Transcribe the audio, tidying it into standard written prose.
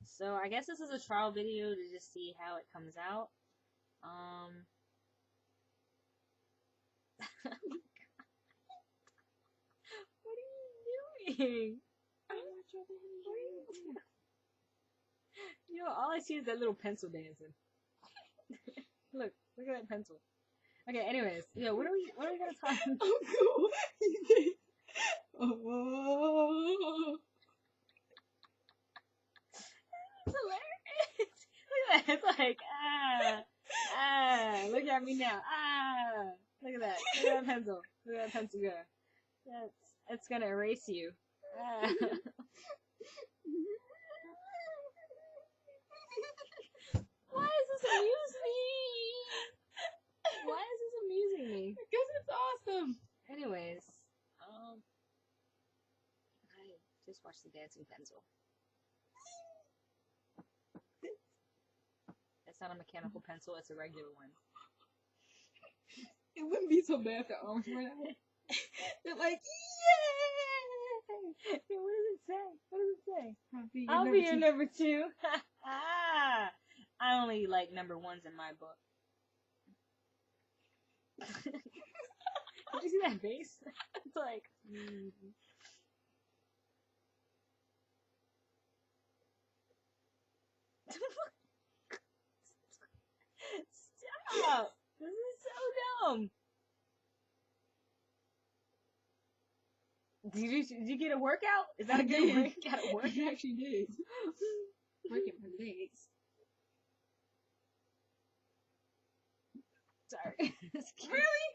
So I guess this is a trial video to just see how it comes out. What are you doing? You know, all I see is that little pencil dancing. Look at that pencil. Okay, anyways, yeah, what are we gonna talk about? Oh, oh. It's hilarious. Look at that. It's like, look at me now. Look at that. Look at that pencil. Look at that pencil go. It's gonna erase you. Why does this amuse me? Why is this amusing me? Because it's awesome. Anyways, I just watched the dancing pencil. It's not a mechanical pencil, it's a regular one. It wouldn't be so bad if the arms were out. They're like, yay! What does it say? What does it say? I'll be your number two. I only like number ones in my book. Did you see that face? It's like... Stop! This is so dumb. Did you get a workout? Is that a good way to get a workout? I actually did. Working my legs. Sorry. Really?